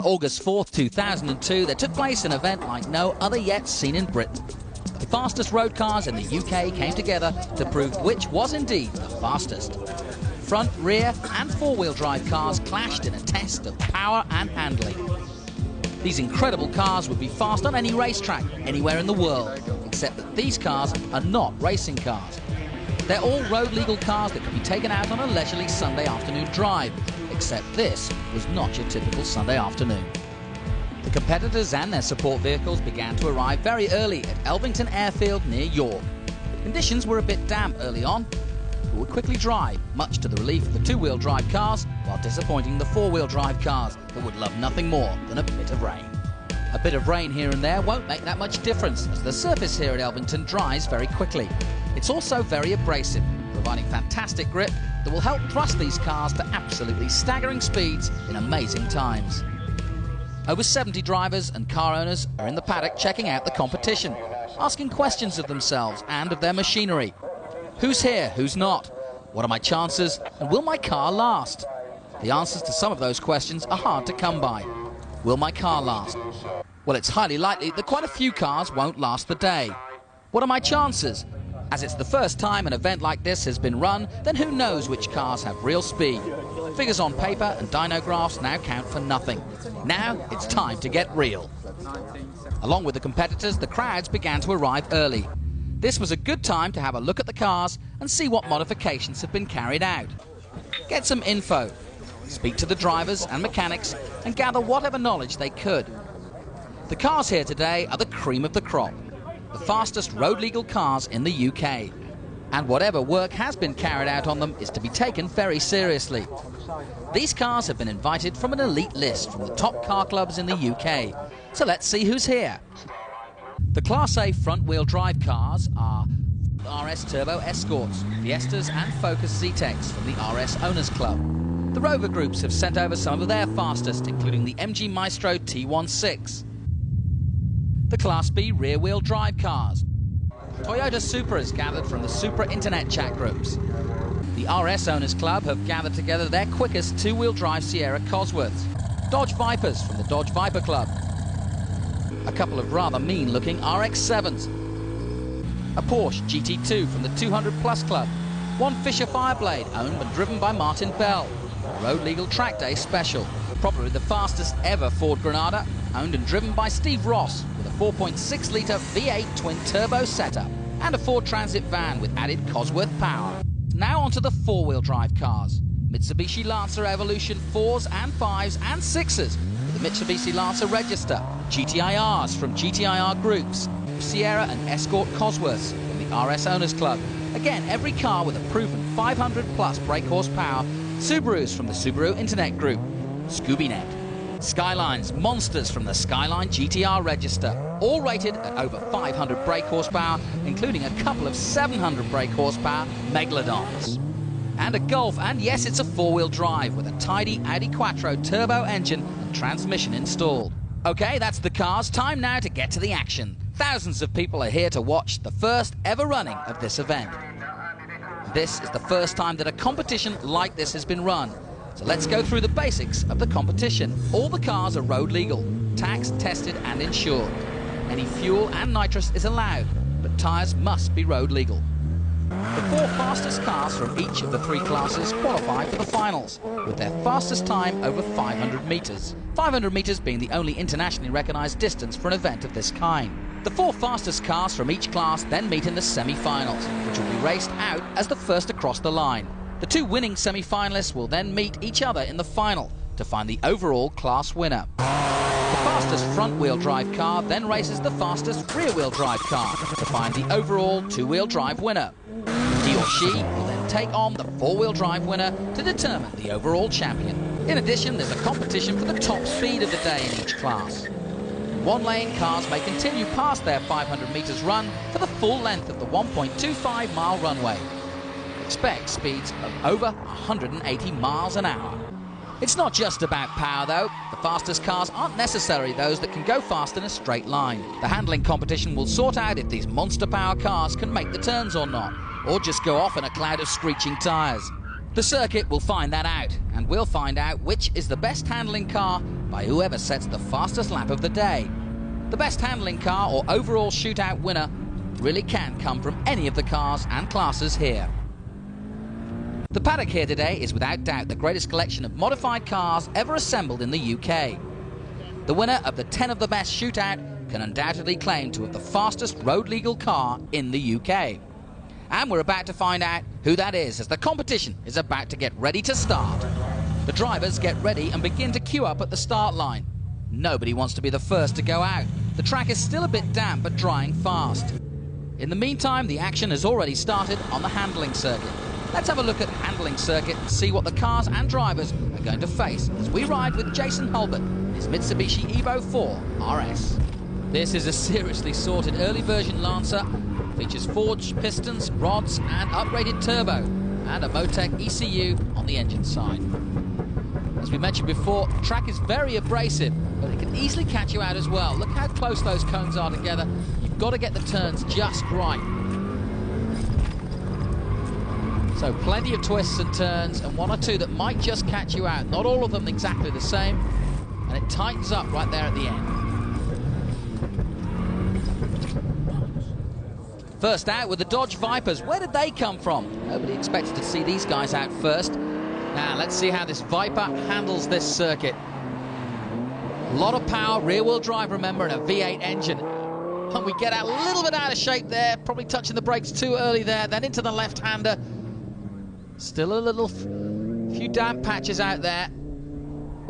On August 4th, 2002, there took place an event like no other yet seen in Britain. The fastest road cars in the UK came together to prove which was indeed the fastest. Front, rear and four-wheel drive cars clashed in a test of power and handling. These incredible cars would be fast on any racetrack, anywhere in the world, except that these cars are not racing cars. They're all road-legal cars that can be taken out on a leisurely Sunday afternoon drive, except this was not your typical Sunday afternoon. The competitors and their support vehicles began to arrive very early at Elvington Airfield near York. Conditions were a bit damp early on, but would quickly dry, much to the relief of the two-wheel drive cars, while disappointing the four-wheel drive cars that would love nothing more than a bit of rain. A bit of rain here and there won't make that much difference, as the surface here at Elvington dries very quickly. It's also very abrasive, providing fantastic grip that will help thrust these cars to absolutely staggering speeds in amazing times. Over 70 drivers and car owners are in the paddock checking out the competition, asking questions of themselves and of their machinery. Who's here? Who's not? What are my chances? And will my car last? The answers to some of those questions are hard to come by. Will my car last? Well, it's highly likely that quite a few cars won't last the day. What are my chances? As it's the first time an event like this has been run, then who knows which cars have real speed? Figures on paper and dyno graphs now count for nothing. Now it's time to get real. Along with the competitors, the crowds began to arrive early. This was a good time to have a look at the cars and see what modifications have been carried out. Get some info, speak to the drivers and mechanics, and gather whatever knowledge they could. The cars here today are the cream of the crop, the fastest road-legal cars in the UK. And whatever work has been carried out on them is to be taken very seriously. These cars have been invited from an elite list from the top car clubs in the UK. So let's see who's here. The Class A front-wheel drive cars are RS Turbo Escorts, Fiestas and Focus Z-Techs from the RS Owners Club. The Rover groups have sent over some of their fastest, including the MG Maestro T16. The Class B rear-wheel drive cars. Toyota Supras gathered from the Supra Internet chat groups. The RS Owners Club have gathered together their quickest two-wheel drive Sierra Cosworths. Dodge Vipers from the Dodge Viper Club. A couple of rather mean-looking RX-7s. A Porsche GT2 from the 200 Plus Club. One Fisher Fireblade, owned and driven by Martin Bell. A Road Legal Track Day Special. Probably the fastest ever Ford Granada, owned and driven by Steve Ross, with a 4.6-litre V8 twin-turbo setup, and a Ford Transit van with added Cosworth power. Now onto the four-wheel drive cars. Mitsubishi Lancer Evolution 4s and 5s and 6s, with the Mitsubishi Lancer Register, GTIRs from GTIR Groups, Sierra and Escort Cosworths from the RS Owners Club. Again, every car with a proven 500-plus brake horsepower. Subarus from the Subaru Internet Group, ScoobyNet. Skylines, monsters from the Skyline GTR Register, all rated at over 500 brake horsepower, including a couple of 700 brake horsepower Megalodons. And a Golf, and yes, it's a four-wheel drive with a tidy Audi Quattro turbo engine and transmission installed. Okay, that's the cars. Time now to get to the action. Thousands of people are here to watch the first ever running of this event. This is the first time that a competition like this has been run. So let's go through the basics of the competition. All the cars are road legal, taxed, tested and insured. Any fuel and nitrous is allowed, but tyres must be road legal. The four fastest cars from each of the three classes qualify for the finals, with their fastest time over 500 metres. 500 metres being the only internationally recognised distance for an event of this kind. The four fastest cars from each class then meet in the semi-finals, which will be raced out as the first across the line. The two winning semi-finalists will then meet each other in the final to find the overall class winner. The fastest front-wheel drive car then races the fastest rear-wheel drive car to find the overall two-wheel drive winner. He or she will then take on the four-wheel drive winner to determine the overall champion. In addition, there's a competition for the top speed of the day in each class. One-lane cars may continue past their 500 metres run for the full length of the 1.25-mile runway. Expect speeds of over 180 miles an hour. It's not just about power though. The fastest cars aren't necessarily those that can go fast in a straight line. The handling competition will sort out if these monster power cars can make the turns or not, or just go off in a cloud of screeching tyres. The circuit will find that out, and we'll find out which is the best handling car by whoever sets the fastest lap of the day. The best handling car or overall shootout winner really can come from any of the cars and classes here. The paddock here today is without doubt the greatest collection of modified cars ever assembled in the UK. The winner of the 10 of the best shootout can undoubtedly claim to have the fastest road-legal car in the UK. And we're about to find out who that is as the competition is about to get ready to start. The drivers get ready and begin to queue up at the start line. Nobody wants to be the first to go out. The track is still a bit damp but drying fast. In the meantime, the action has already started on the handling circuit. Let's have a look at the handling circuit and see what the cars and drivers are going to face as we ride with Jason Hulbert in his Mitsubishi Evo 4 RS. This is a seriously sorted early version Lancer. Features forged pistons, rods and upgraded turbo and a Motec ECU on the engine side. As we mentioned before, the track is very abrasive, but it can easily catch you out as well. Look how close those cones are together. You've got to get the turns just right. So plenty of twists and turns and one or two that might just catch you out. Not all of them exactly the same, and it tightens up right there at the end. First out with the Dodge Vipers. Where did they come from? Nobody expected to see these guys out first. Now let's see how this Viper handles this circuit. A lot of power, rear-wheel drive, remember, and a V8 engine. And we get a little bit out of shape there, probably touching the brakes too early there, then into the left-hander. Still a little few damp patches out there.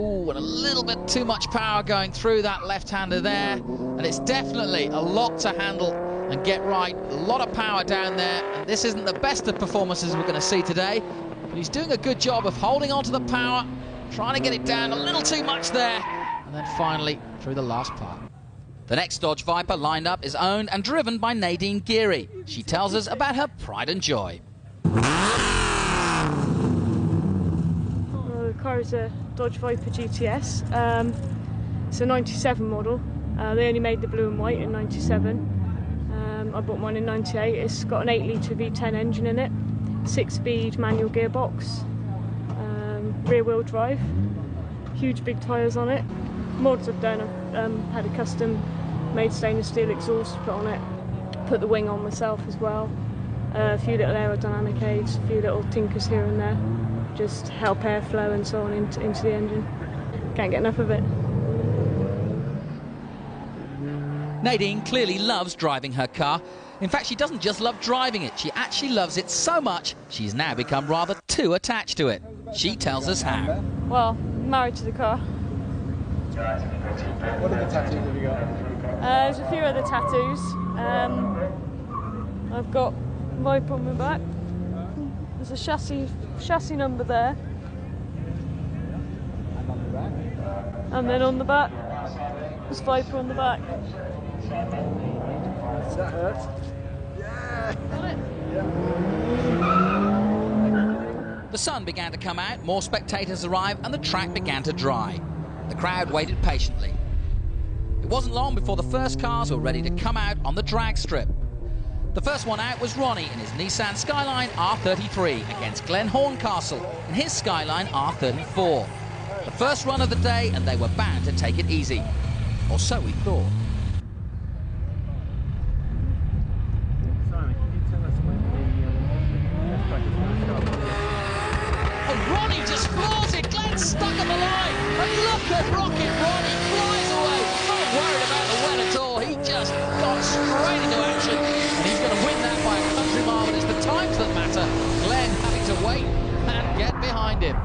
Ooh, and a little bit too much power going through that left-hander there. And it's definitely a lot to handle and get right. A lot of power down there. And this isn't the best of performances we're going to see today. But he's doing a good job of holding on to the power, trying to get it down a little too much there. And then finally through the last part. The next Dodge Viper lined up is owned and driven by Nadine Geary. She tells us about her pride and joy. The car is a Dodge Viper GTS. It's a 97 model. They only made the blue and white in 97. I bought mine in 98. It's got an 8-litre V10 engine in it, 6-speed manual gearbox, rear-wheel drive, huge big tyres on it. Mods I've done, I've had a custom made stainless steel exhaust put on it, put the wing on myself as well, a few little aerodynamic aids, a few little tinkers here and there, just help airflow and so on into the engine. Can't get enough of it. Nadine clearly loves driving her car. In fact, she doesn't just love driving it, she actually loves it so much she's now become rather too attached to it. She tells us how. Well, married to the car. What other tattoos have you got? There's a few other tattoos. I've got Viper on my back. There's a chassis number there. And on the back? And then on the back, there's Viper on the back. Does that hurt? Yeah! Got it? The sun began to come out, more spectators arrived, and the track began to dry. The crowd waited patiently. It wasn't long before the first cars were ready to come out on the drag strip. The first one out was Ronnie in his Nissan Skyline R33 against Glenn Horncastle in his Skyline R34. The first run of the day, and they were bound to take it easy. Or so we thought. And Ronnie just floors it. Glenn's stuck on the line. And look at Rocket Ronnie flies away. Not worried about the wet at all. He just got straight into action. And he's going to win that by a country mile. But it's the times that matter. Glenn having to wait and get behind him.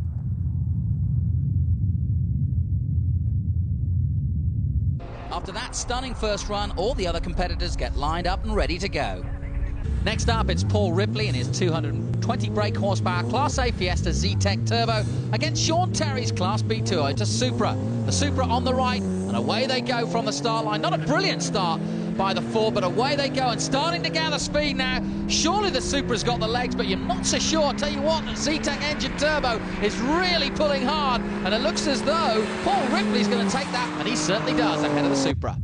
After that stunning first run, all the other competitors get lined up and ready to go. Next up, it's Paul Ripley in his 220 brake horsepower Class A Fiesta Z-Tech Turbo against Sean Terry's Class B Toyota Supra. The Supra on the right, and away they go from the start line. Not a brilliant start by the Ford, but away they go and starting to gather speed now. Surely the Supra's got the legs, but you're not so sure. Tell you what, the Z-Tech engine turbo is really pulling hard, and it looks as though Paul Ripley's going to take that, and he certainly does ahead of the Supra.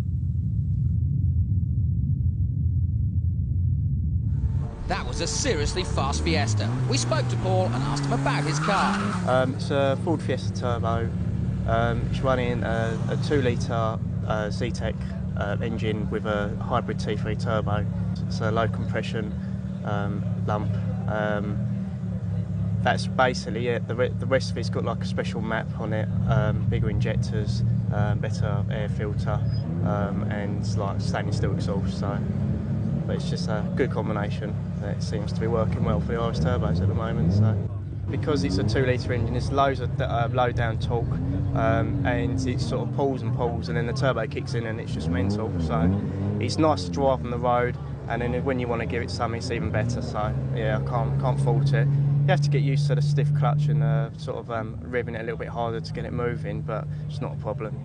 That was a seriously fast Fiesta. We spoke to Paul and asked him about his car. It's a Ford Fiesta Turbo, It's running a 2-litre Z-Tech engine with a hybrid T3 turbo. It's a low compression lump. That's basically it. The rest of it's got like a special map on it, bigger injectors, better air filter, and like stainless steel exhaust. So, but it's just a good combination. It seems to be working well for the RS turbos at the moment. So, because it's a 2-litre engine, there's loads of low down torque, and it sort of pulls and pulls, and then the turbo kicks in, and it's just mental. So, it's nice to drive on the road, and then when you want to give it some, it's even better. So, yeah, I can't fault it. You have to get used to the stiff clutch and sort of revving it a little bit harder to get it moving, but it's not a problem.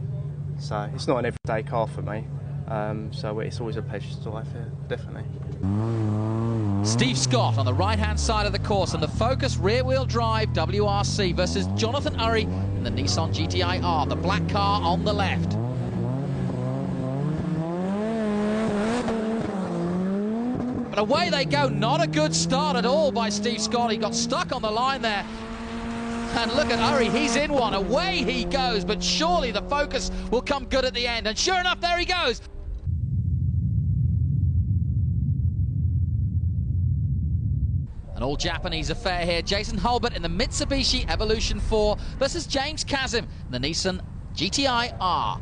So it's not an everyday car for me, so it's always a pleasure to drive here, definitely. Steve Scott on the right-hand side of the course and the Focus rear-wheel drive WRC versus Jonathan Urry in the Nissan GTI R, the black car on the left. But away they go. Not a good start at all by Steve Scott. He got stuck on the line there. And look at Urry, he's in one. Away he goes, but surely the Focus will come good at the end. And sure enough, there he goes. An all-Japanese affair here. Jason Hulbert in the Mitsubishi Evolution 4 versus James Kazim in the Nissan GTI R.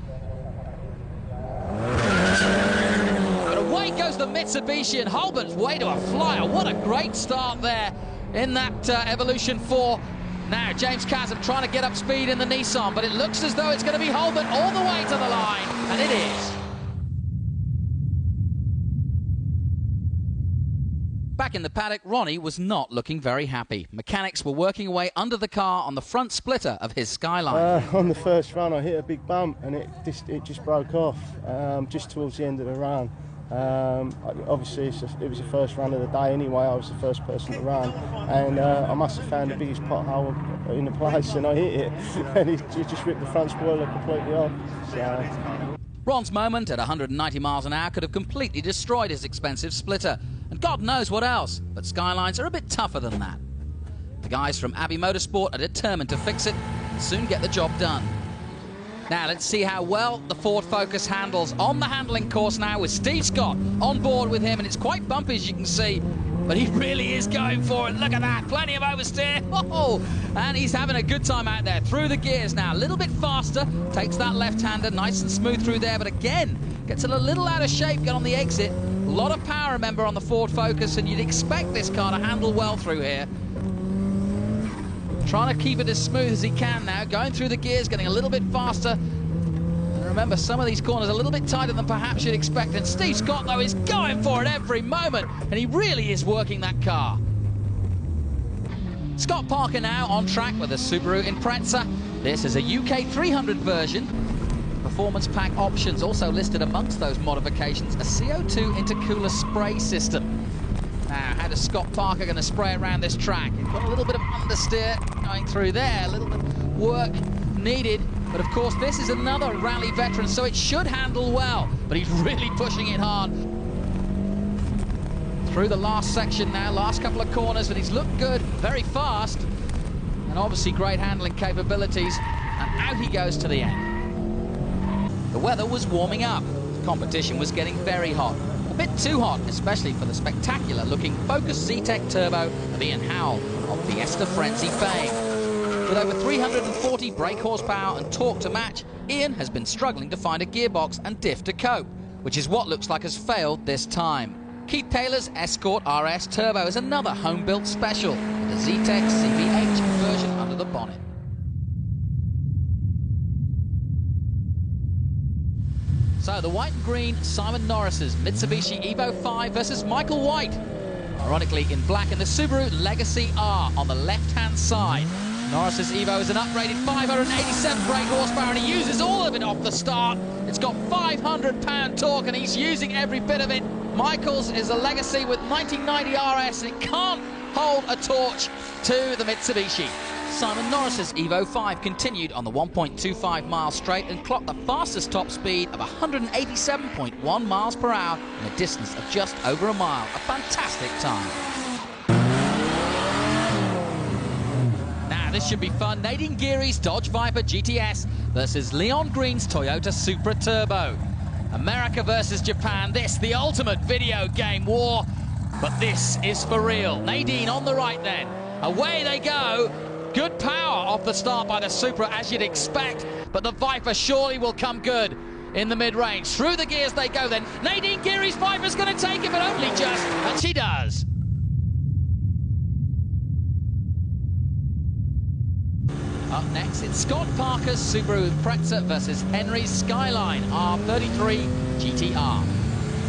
Away goes the Mitsubishi, and Hulbert's way to a flyer. What a great start there in that Evolution 4. Now James Kazim trying to get up speed in the Nissan, but it looks as though it's going to be Hulbert all the way to the line, and it is. Back in the paddock, Ronnie was not looking very happy. Mechanics were working away under the car on the front splitter of his Skyline. On the first run I hit a big bump and it just broke off just towards the end of the run. Obviously it was the first run of the day anyway. I was the first person to run, and I must have found the biggest pothole in the place, and I hit it and it just ripped the front spoiler completely off. So. Ron's moment at 190 miles an hour could have completely destroyed his expensive splitter, and God knows what else, but Skylines are a bit tougher than that. The guys from Abbey Motorsport are determined to fix it and soon get the job done. Now let's see how well the Ford Focus handles on the handling course now, with Steve Scott on board with him, and it's quite bumpy as you can see, but he really is going for it. Look at that, plenty of oversteer. Oh, and he's having a good time out there through the gears now. A little bit faster, takes that left-hander nice and smooth through there, but again gets it a little out of shape, get on the exit. A lot of power, remember, on the Ford Focus, and you'd expect this car to handle well through here. Trying to keep it as smooth as he can now, going through the gears, getting a little bit faster. And remember, some of these corners are a little bit tighter than perhaps you'd expect. And Steve Scott, though, is going for it every moment, and he really is working that car. Scott Parker now on track with a Subaru Impreza. This is a UK 300 version. Performance pack options also listed amongst those modifications, a CO2 intercooler spray system. Now, how does Scott Parker going to spray around this track? He's got a little bit of understeer going through there, a little bit of work needed. But of course, this is another rally veteran, so it should handle well. But he's really pushing it hard. Through the last section now, last couple of corners, but he's looked good, very fast. And obviously great handling capabilities. And out he goes to the end. The weather was warming up. The competition was getting very hot. A bit too hot, especially for the spectacular-looking Focus Z-Tech Turbo of Ian Howell of Fiesta Frenzy fame. With over 340 brake horsepower and torque to match, Ian has been struggling to find a gearbox and diff to cope, which is what looks like has failed this time. Keith Taylor's Escort RS Turbo is another home-built special, with a Z-Tech CVH version under the bonnet. So the white and green Simon Norris's Mitsubishi Evo 5 versus Michael White. Ironically in black in the Subaru Legacy R on the left-hand side. Norris's Evo is an uprated 587 brake horsepower, and he uses all of it off the start. It's got 500-pound torque and he's using every bit of it. Michael's is a Legacy with 1990 RS, and it can't hold a torch to the Mitsubishi. Simon Norris's Evo 5 continued on the 1.25 mile straight and clocked the fastest top speed of 187.1 miles per hour in a distance of just over a mile. A fantastic time. Now this should be fun. Nadine Geary's Dodge Viper GTS versus Leon Green's Toyota Supra Turbo. America versus Japan, this the ultimate video game war, but this is for real. Nadine on the right then, away they go. Good power off the start by the Supra, as you'd expect, but the Viper surely will come good in the mid-range. Through the gears they go then. Nadine Geary's Viper's going to take it, but only just, and she does. Up next, it's Scott Parker's Subaru Impreza versus Henry's Skyline R33 GTR.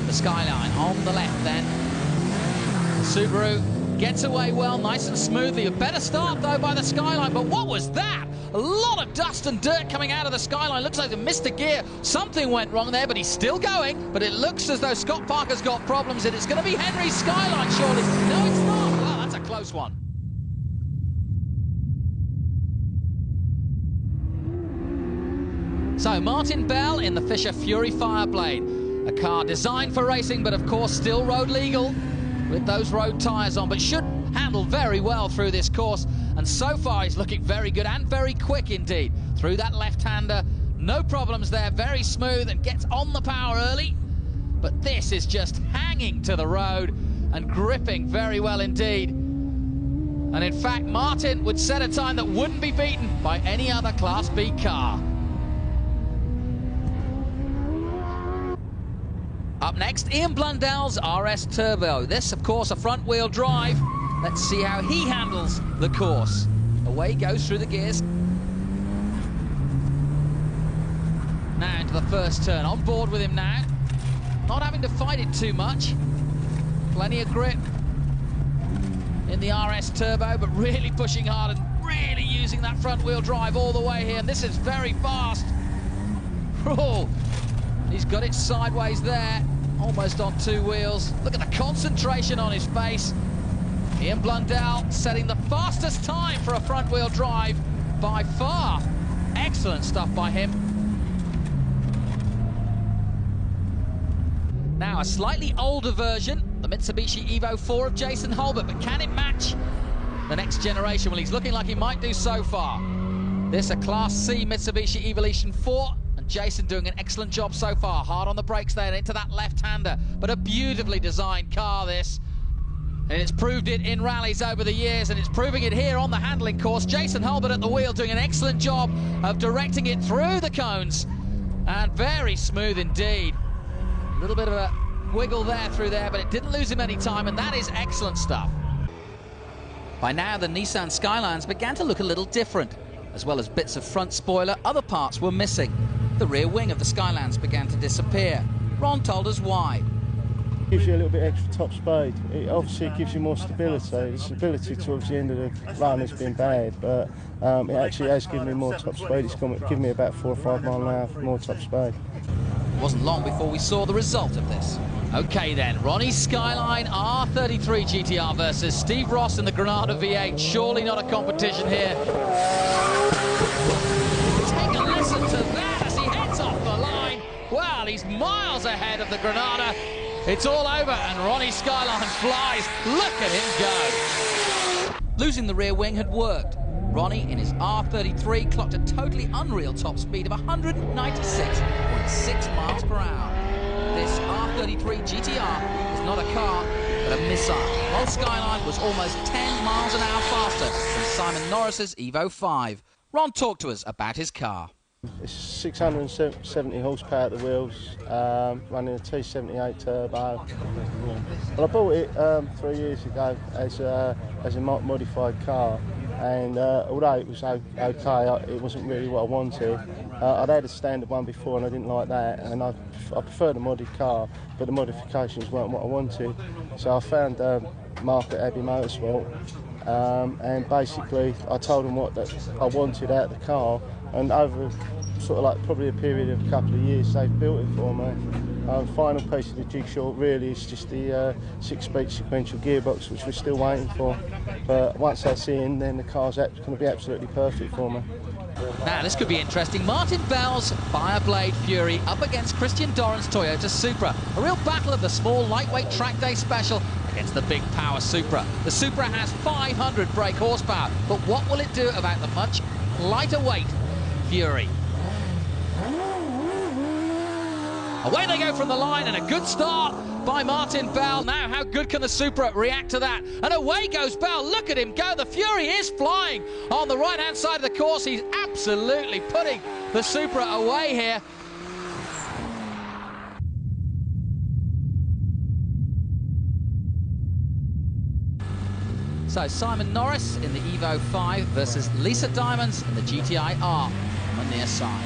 The Skyline on the left then. Subaru gets away well, nice and smoothly. A better start, though, by the Skyline. But what was that? A lot of dust and dirt coming out of the Skyline. Looks like they missed a gear. Something went wrong there, but he's still going. But it looks as though Scott Parker's got problems, and it's going to be Henry's Skyline, surely. No, it's not. Well, that's a close one. So, Martin Bell in the Fisher Fury Fireblade. A car designed for racing, but of course still road legal with those road tyres on, but should handle very well through this course. And so far he's looking very good and very quick indeed. Through that left-hander, no problems there, very smooth and gets on the power early. But this is just hanging to the road and gripping very well indeed. And in fact, Martin would set a time that wouldn't be beaten by any other Class B car. Up next, Ian Blundell's RS Turbo. This, of course, a front-wheel drive. Let's see how he handles the course. Away he goes through the gears. Now into the first turn. On board with him now. Not having to fight it too much. Plenty of grip in the RS Turbo, but really pushing hard and really using that front-wheel drive all the way here. And this is very fast. Oh, he's got it sideways there. Almost on two wheels. Look at the concentration on his face. Ian Blundell setting the fastest time for a front-wheel drive by far. Excellent stuff by him. Now a slightly older version, the Mitsubishi Evo 4 of Jason Hulbert, but can it match the next generation? Well, he's looking like he might do so far. This a Class C Mitsubishi Evolution 4. Jason doing an excellent job so far. Hard on the brakes there into that left-hander. But a beautifully designed car, this. And it's proved it in rallies over the years, and it's proving it here on the handling course. Jason Hulbert at the wheel doing an excellent job of directing it through the cones. And very smooth indeed. A little bit of a wiggle there through there, but it didn't lose him any time, and that is excellent stuff. By now, the Nissan Skylines began to look a little different. As well as bits of front spoiler, other parts were missing. The rear wing of the Skylines began to disappear. Ron told us why. It gives you a little bit extra top speed. It obviously gives you more stability. The stability towards the end of the run has been bad, but it actually has given me more top speed. It's given me about 4 or 5 miles an hour more top speed. It wasn't long before we saw the result of this. Okay then, Ronnie's Skyline R33 GTR versus Steve Ross in the Granada V8. Surely not a competition here. Take a listen to that as he heads off the line. Well, he's miles ahead of the Granada. It's all over and Ronnie's Skyline flies. Look at him go. Losing the rear wing had worked. Ronnie in his R33 clocked a totally unreal top speed of 196.6 miles per hour. This R33 GTR is not a car, but a missile. Ron's Skyline was almost 10 miles an hour faster than Simon Norris's Evo 5. Ron talked to us about his car. It's 670 horsepower at the wheels, running a T78 turbo. Well, I bought it 3 years ago as a modified car, and although it was okay, it wasn't really what I wanted. I'd had a standard one before and I didn't like that, and I preferred the modded car, but the modifications weren't what I wanted. So I found Mark at Abbey Motorsport, and basically I told them what I wanted out of the car, and over sort of like probably a period of a couple of years they've built it for me. Final piece of the jigsaw really is just the 6-speed sequential gearbox, which we're still waiting for, but once that's in, then the car's going to be absolutely perfect for me. Now this could be interesting. Martin Bell's Fireblade Fury up against Christian Doran's Toyota Supra. A real battle of the small lightweight track day special. against the big power Supra. The Supra has 500 brake horsepower, but what will it do about the much lighter weight Fury? Away they go from the line, and a good start by Martin Bell. Now, how good can the Supra react to that? And away goes Bell. Look at him go. The Fury is flying on the right-hand side of the course. He's absolutely putting the Supra away here. So Simon Norris in the Evo 5 versus Lisa Diamonds in the GTI R on the near side.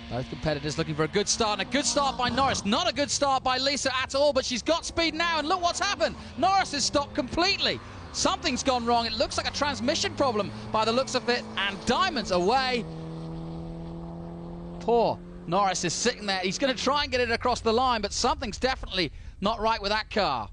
Both competitors looking for a good start, and a good start by Norris. Not a good start by Lisa at all, but she's got speed now, and look what's happened. Norris has stopped completely. Something's gone wrong. It looks like a transmission problem by the looks of it, and Diamonds away. Poor Norris is sitting there. He's going to try and get it across the line, but something's definitely not right with that car.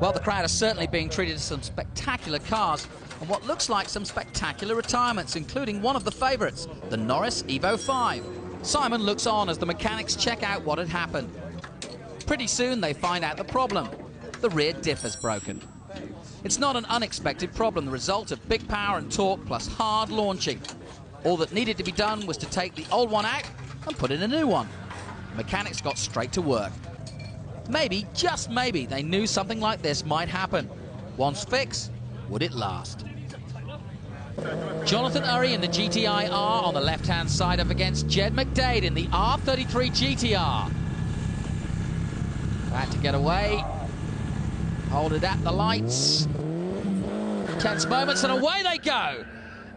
Well, the crowd are certainly being treated to some spectacular cars and what looks like some spectacular retirements, including one of the favourites, the Norris Evo 5. Simon looks on as the mechanics check out what had happened. Pretty soon they find out the problem. The rear diff has broken. It's not an unexpected problem, the result of big power and torque plus hard launching. All that needed to be done was to take the old one out and put in a new one. The mechanics got straight to work. Maybe, just maybe, they knew something like this might happen. Once fixed, would it last? Jonathan Urry in the GTI R on the left-hand side up against Jed McDade in the R33 GTR. Had to get away. Hold it at the lights. Tense moments, and away they go.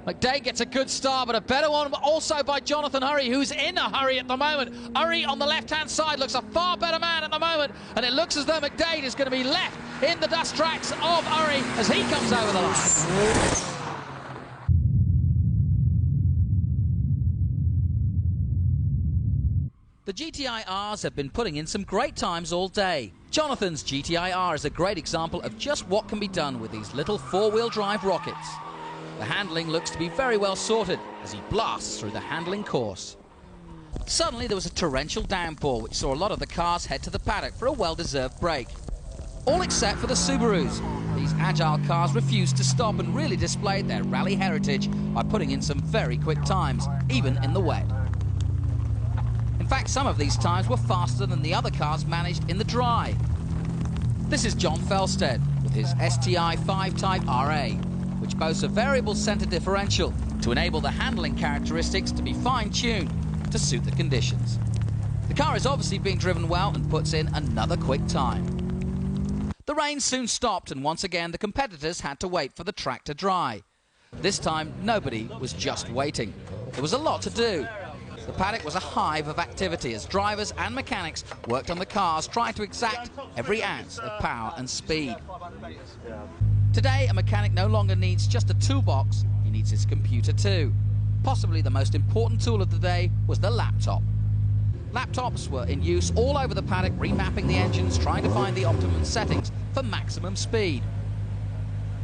McDade gets a good start, but a better one also by Jonathan Urry, who's in a hurry at the moment. Urry on the left-hand side looks a far better man at the moment, and it looks as though McDade is going to be left in the dust tracks of Urry as he comes over the line. The GTI Rs have been putting in some great times all day. Jonathan's GTI R is a great example of just what can be done with these little four-wheel drive rockets. The handling looks to be very well sorted as he blasts through the handling course. Suddenly there was a torrential downpour which saw a lot of the cars head to the paddock for a well-deserved break. All except for the Subarus. These agile cars refused to stop and really displayed their rally heritage by putting in some very quick times, even in the wet. In fact, some of these times were faster than the other cars managed in the dry. This is John Felstead with his STI 5 Type RA, which boasts a variable centre differential to enable the handling characteristics to be fine-tuned to suit the conditions. The car is obviously being driven well and puts in another quick time. The rain soon stopped, and once again the competitors had to wait for the track to dry. This time nobody was just waiting. There was a lot to do. The paddock was a hive of activity as drivers and mechanics worked on the cars, trying to exact every ounce of power and speed. Today, a mechanic no longer needs just a toolbox, he needs his computer too. Possibly the most important tool of the day was the laptop. Laptops were in use all over the paddock, remapping the engines, trying to find the optimum settings for maximum speed.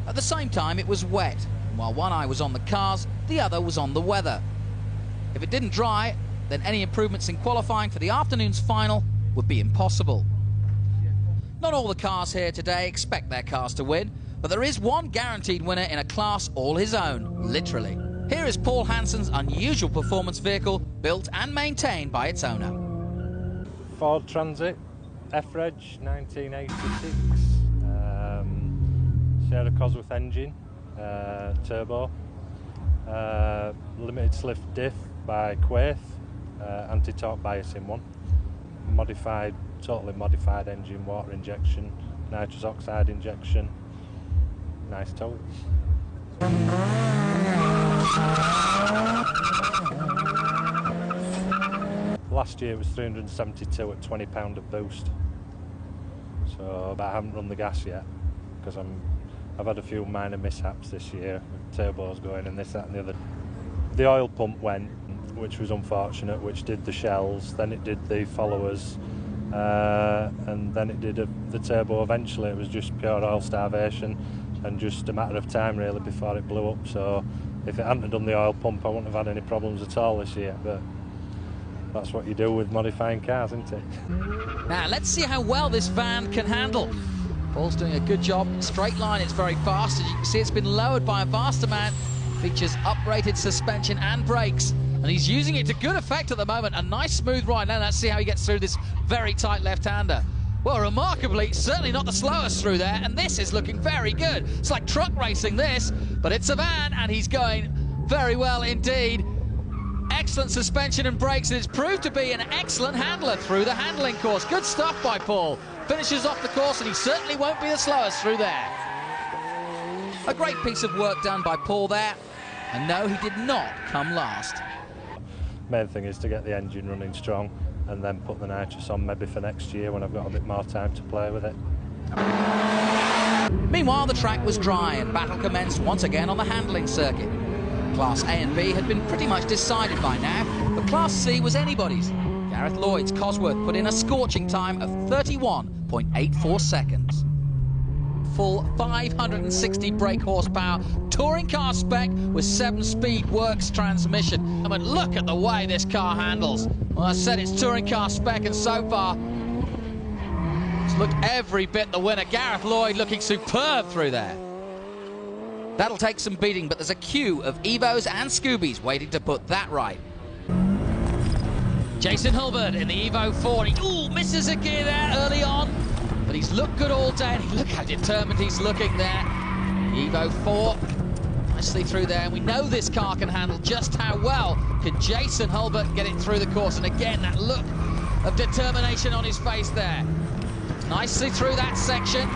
At the same time, it was wet, and while one eye was on the cars, the other was on the weather. If it didn't dry, then any improvements in qualifying for the afternoon's final would be impossible. Not all the cars here today expect their cars to win, but there is one guaranteed winner in a class all his own, literally. Here is Paul Hanson's unusual performance vehicle, built and maintained by its owner. Ford Transit, F-Reg, 1986. Shared a Cosworth engine, turbo, limited slip diff by Quaith, anti-torque biasing one, modified, totally modified engine, water injection, nitrous oxide injection, nice tow. Last year it was 372 at £20 a boost, so but I haven't run the gas yet because I've had a few minor mishaps this year, with turbos going and this, that and the other. The oil pump went, which was unfortunate, which did the shells, then it did the followers, and then it did the turbo eventually. It was just pure oil starvation and just a matter of time really before it blew up. So if it hadn't done the oil pump I wouldn't have had any problems at all this year, but That's what you do with modifying cars, isn't it? Now, let's see how well this van can handle. Paul's doing a good job. Straight line, it's very fast. As you can see, it's been lowered by a vast amount. Features uprated suspension and brakes. And he's using it to good effect at the moment. A nice smooth ride. Now, let's see how he gets through this very tight left-hander. Well, remarkably, certainly not the slowest through there. And this is looking very good. It's like truck racing, this. But it's a van, and he's going very well indeed. Excellent suspension and brakes, and it's proved to be an excellent handler through the handling course. Good stuff by Paul. Finishes off the course, and he certainly won't be the slowest through there. A great piece of work done by Paul there, and no, he did not come last. Main thing is to get the engine running strong and then put the nitrous on maybe for next year when I've got a bit more time to play with it. Meanwhile, the track was dry and battle commenced once again on the handling circuit. Class A and B had been pretty much decided by now, but Class C was anybody's. Gareth Lloyd's Cosworth put in a scorching time of 31.84 seconds. Full 560 brake horsepower, touring car spec with 7-speed works transmission. I mean, look at the way this car handles. Well, I said it's touring car spec, and so far it's looked every bit the winner. Gareth Lloyd looking superb through there. That'll take some beating, but there's a queue of Evos and Scoobies waiting to put that right. Jason Hulbert in the Evo 4. He misses a gear there early on, but he's looked good all day. Look how determined he's looking there. Evo 4, nicely through there. And we know this car can handle. Just how well can Jason Hulbert get it through the course? And again, that look of determination on his face there. Nicely through that section.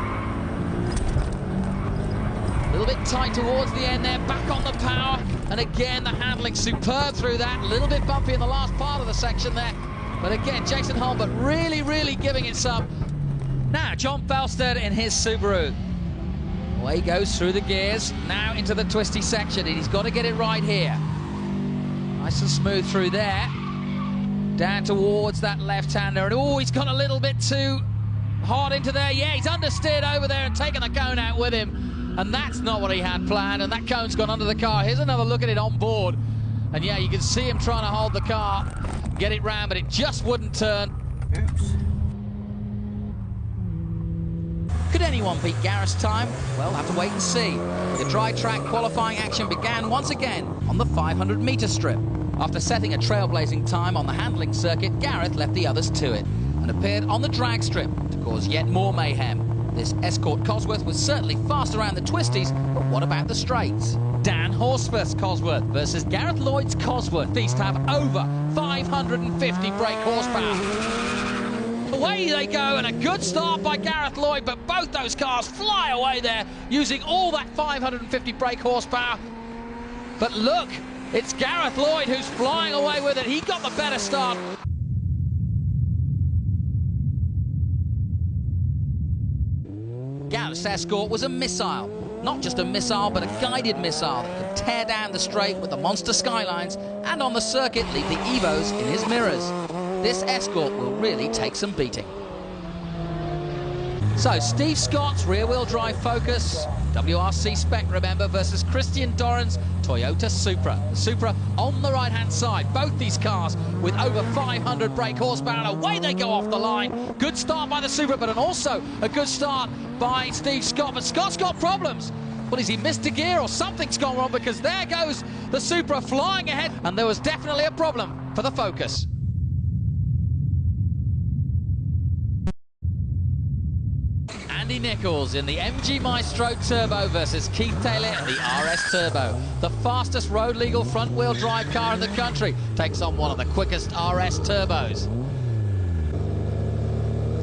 A little bit tight towards the end there, back on the power, and again the handling superb through that. A little bit bumpy in the last part of the section there, but again Jason Hulbert really giving it some. Now John Felsted in his Subaru. Away he goes through the gears, now into the twisty section, and he's got to get it right here. Nice and smooth through there, down towards that left-hander, and he's gone a little bit too hard into there. Yeah, he's understeered over there and taken the cone out with him. And that's not what he had planned, and that cone's gone under the car. Here's another look at it on board. And yeah, you can see him trying to hold the car, get it round, but it just wouldn't turn. Oops. Could anyone beat Gareth's time? Well, we'll have to wait and see. The dry track qualifying action began once again on the 500-metre strip. After setting a trailblazing time on the handling circuit, Gareth left the others to it and appeared on the drag strip to cause yet more mayhem. This Escort Cosworth was certainly fast around the twisties, but what about the straights? Dan Horsforth's Cosworth versus Gareth Lloyd's Cosworth. These have over 550 brake horsepower. Away they go, and a good start by Gareth Lloyd, but both those cars fly away there using all that 550 brake horsepower. But look, it's Gareth Lloyd who's flying away with it. He got the better start. Gareth's Escort was a missile. Not just a missile, but a guided missile that could tear down the straight with the monster skylines and on the circuit leave the Evos in his mirrors. This Escort will really take some beating. So, Steve Scott's rear-wheel drive Focus, WRC spec, remember, versus Christian Doran's Toyota Supra. The Supra on the right-hand side. Both these cars with over 500 brake horsepower. And away they go off the line. Good start by the Supra, but also a good start by Steve Scott. But Scott's got problems. Well, has he missed a gear or something's gone wrong? Because there goes the Supra flying ahead. And there was definitely a problem for the Focus. Andy Nichols in the MG Maestro Turbo versus Keith Taylor in the RS Turbo. The fastest road-legal front-wheel drive car in the country takes on one of the quickest RS Turbos.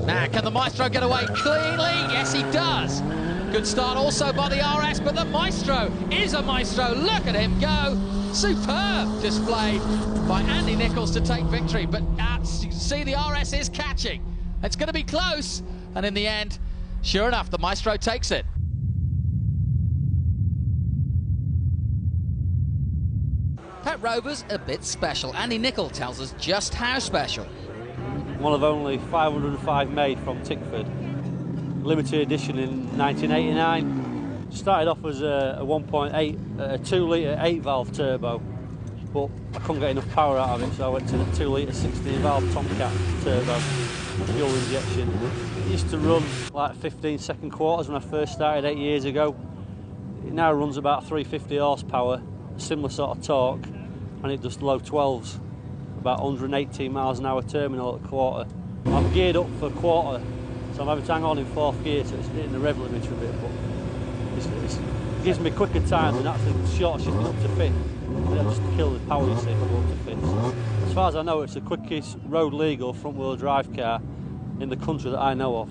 Now, can the Maestro get away cleanly? Yes, he does. Good start also by the RS, but the Maestro is a Maestro. Look at him go. Superb display by Andy Nichols to take victory. But you can see the RS is catching. It's going to be close, and in the end, sure enough, the Maestro takes it. That Rover's a bit special. Andy Nichols tells us just how special. One of only 505 made from Tickford. Limited edition in 1989. Started off as a 1.8, a 2-litre 8-valve turbo. but I couldn't get enough power out of it, so I went to the 2 litre 16 valve Tomcat turbo fuel injection. It used to run like 15-second quarters when I first started 8 years ago. It now runs about 350 horsepower, similar sort of torque, and it does low 12s, about 118 miles an hour terminal at a quarter. I'm geared up for a quarter, so I'm having to hang on in 4th gear, so it's hitting the rev limiter a bit, but it gives me quicker time than actually short shifting up to 5th. They'll just kill the power, you see, if I go up to 5th. As far as I know, it's the quickest road legal front wheel drive car in the country that I know of.